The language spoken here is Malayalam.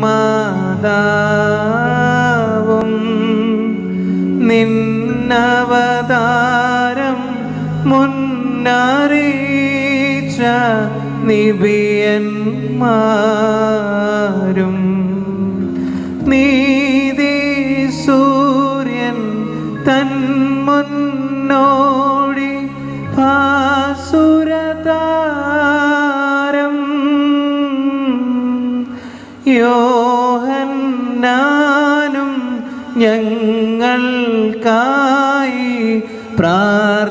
മാതാവും നിന്നവതാരം മുന്നറിയിച്ച നിബിയന്മാരും നീതി സൂര്യൻ തൻ മുന്നോടി ഭാസുരതാരം യോഹന്നാനും ഞങ്ങൾക്കായി പ്രാർത്ഥിക്കട്ടെ.